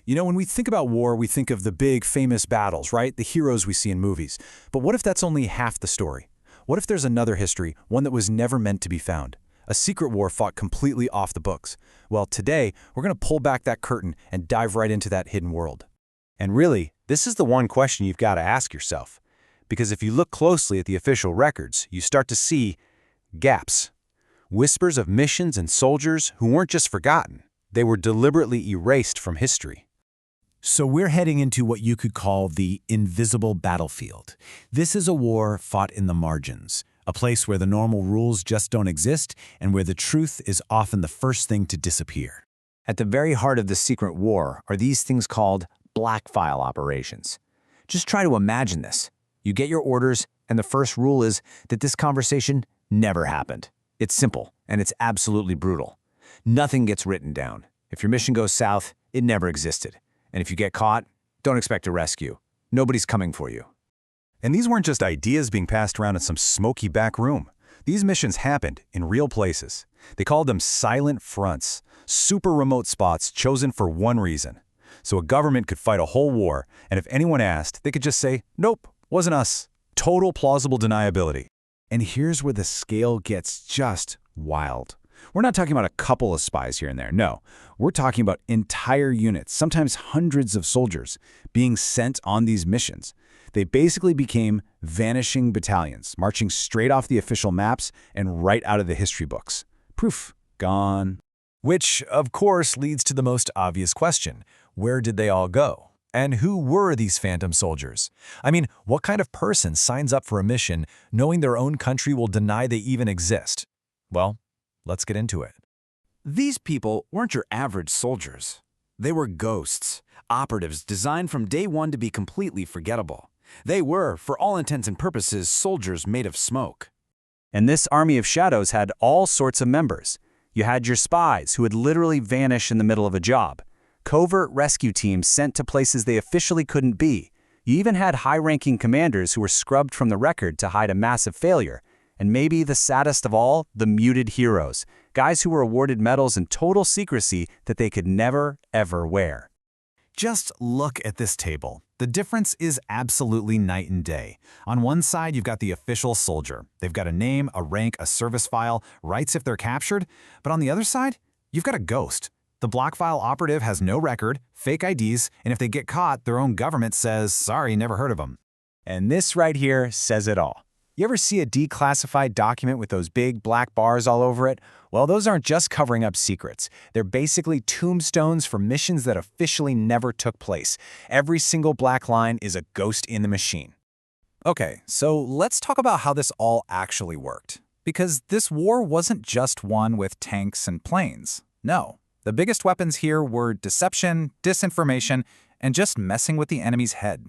When we think about war, we think of the big, famous battles, right? The heroes we see in movies. But what if that's only half the story? What if there's another history, one that was never meant to be found? A secret war fought completely off the books. Well, today, we're going to pull back that curtain and dive right into that hidden world. And really, this is the one question you've got to ask yourself. Because if you look closely at the official records, you start to see gaps. Whispers of missions and soldiers who weren't just forgotten. They were deliberately erased from history. So we're heading into what you could call the invisible battlefield. This is a war fought in the margins, a place where the normal rules just don't exist and where the truth is often the first thing to disappear. At the very heart of the secret war are these things called black file operations. Just try to imagine this. You get your orders, and the first rule is that this conversation never happened. It's simple, and it's absolutely brutal. Nothing gets written down. If your mission goes south, it never existed. And if you get caught, don't expect a rescue. Nobody's coming for you. And these weren't just ideas being passed around in some smoky back room. These missions happened in real places. They called them silent fronts, super remote spots chosen for one reason. So a government could fight a whole war, and if anyone asked, they could just say, "Nope, wasn't us." Total plausible deniability. And here's where the scale gets just wild. We're not talking about a couple of spies here and there, no. We're talking about entire units, sometimes hundreds of soldiers, being sent on these missions. They basically became vanishing battalions, marching straight off the official maps and right out of the history books. Proof, gone. Which, of course, leads to the most obvious question. Where did they all go? And who were these phantom soldiers? I mean, what kind of person signs up for a mission knowing their own country will deny they even exist? Well, let's get into it. These people weren't your average soldiers. They were ghosts, operatives designed from day one to be completely forgettable. They were, for all intents and purposes, soldiers made of smoke. And this army of shadows had all sorts of members. You had your spies, who would literally vanish in the middle of a job. Covert rescue teams sent to places they officially couldn't be. You even had high-ranking commanders who were scrubbed from the record to hide a massive failure. And maybe the saddest of all, the muted heroes, guys who were awarded medals in total secrecy that they could never, ever wear. Just look at this table. The difference is absolutely night and day. On one side, you've got the official soldier. They've got a name, a rank, a service file, rights if they're captured. But on the other side, you've got a ghost. The block file operative has no record, fake IDs, and if they get caught, their own government says, sorry, never heard of them. And this right here says it all. You ever see a declassified document with those big black bars all over it? Well, those aren't just covering up secrets. They're basically tombstones for missions that officially never took place. Every single black line is a ghost in the machine. Okay, so let's talk about how this all actually worked. Because this war wasn't just one with tanks and planes. No, the biggest weapons here were deception, disinformation, and just messing with the enemy's head.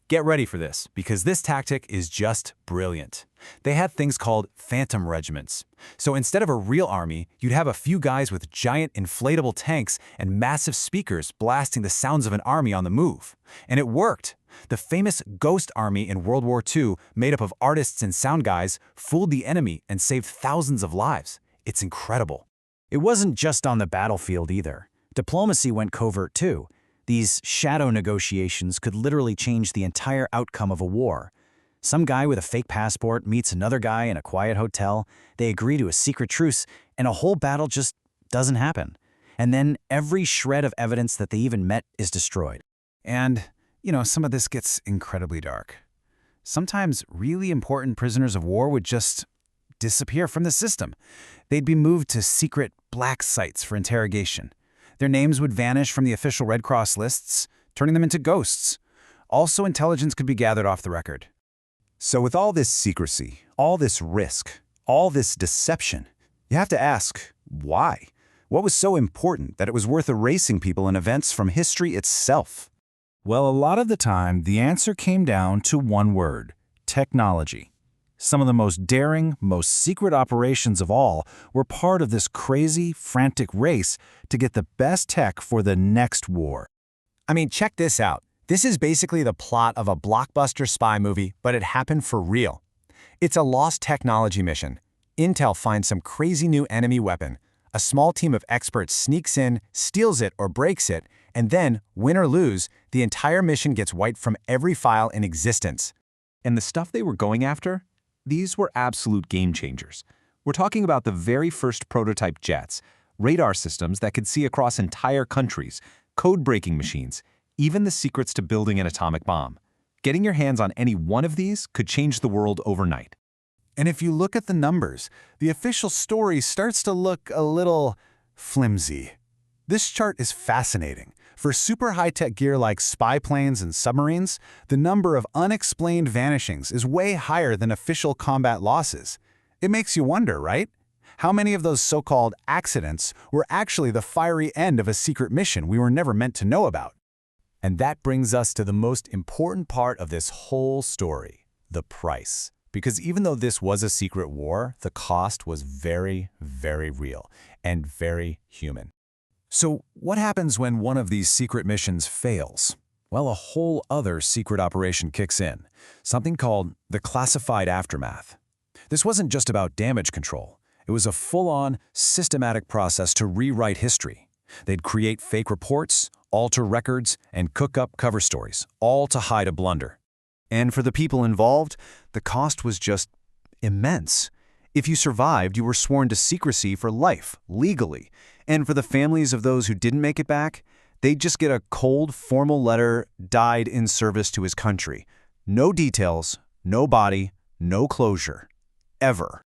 Get ready for this, because this tactic is just brilliant. They had things called phantom regiments. So instead of a real army, you'd have a few guys with giant inflatable tanks and massive speakers blasting the sounds of an army on the move. And it worked. The famous Ghost Army in World War II, made up of artists and sound guys, fooled the enemy and saved thousands of lives. It's incredible. It wasn't just on the battlefield either. Diplomacy went covert too. These shadow negotiations could literally change the entire outcome of a war. Some guy with a fake passport meets another guy in a quiet hotel, they agree to a secret truce, and a whole battle just doesn't happen. And then every shred of evidence that they even met is destroyed. And, some of this gets incredibly dark. Sometimes really important prisoners of war would just disappear from the system. They'd be moved to secret black sites for interrogation. Their names would vanish from the official Red Cross lists, turning them into ghosts. Also, intelligence could be gathered off the record. So with all this secrecy, all this risk, all this deception, you have to ask, why? What was so important that it was worth erasing people and events from history itself? Well, a lot of the time, the answer came down to one word: technology. Some of the most daring, most secret operations of all were part of this crazy, frantic race to get the best tech for the next war. I mean, check this out. This is basically the plot of a blockbuster spy movie, but it happened for real. It's a lost technology mission. Intel finds some crazy new enemy weapon. A small team of experts sneaks in, steals it or breaks it, And then, win or lose, the entire mission gets wiped from every file in existence. And the stuff they were going after? These were absolute game changers. We're talking about the very first prototype jets, radar systems that could see across entire countries, code-breaking machines, even the secrets to building an atomic bomb. Getting your hands on any one of these could change the world overnight. And if you look at the numbers, the official story starts to look a little flimsy. This chart is fascinating. For super high-tech gear like spy planes and submarines, the number of unexplained vanishings is way higher than official combat losses. It makes you wonder, right? How many of those so-called accidents were actually the fiery end of a secret mission we were never meant to know about? And that brings us to the most important part of this whole story, the price. Because even though this was a secret war, the cost was very, very real and very human. So what happens when one of these secret missions fails? Well, a whole other secret operation kicks in, something called the classified aftermath. This wasn't just about damage control. It was a full-on, systematic process to rewrite history. They'd create fake reports, alter records, and cook up cover stories, all to hide a blunder. And for the people involved, the cost was just immense. If you survived, you were sworn to secrecy for life, legally. And for the families of those who didn't make it back, they'd just get a cold, formal letter, died in service to his country. No details, no body, no closure. Ever.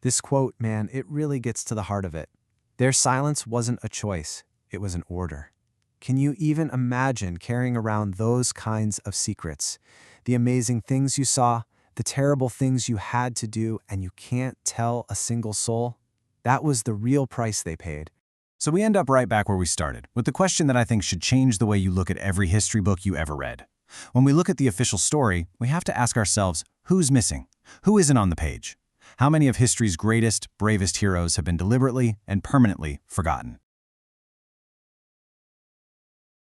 This quote, man, it really gets to the heart of it. Their silence wasn't a choice, it was an order. Can you even imagine carrying around those kinds of secrets? The amazing things you saw, the terrible things you had to do, and you can't tell a single soul? That was the real price they paid. So we end up right back where we started, with the question that I think should change the way you look at every history book you ever read. When we look at the official story, we have to ask ourselves, who's missing? Who isn't on the page? How many of history's greatest, bravest heroes have been deliberately and permanently forgotten?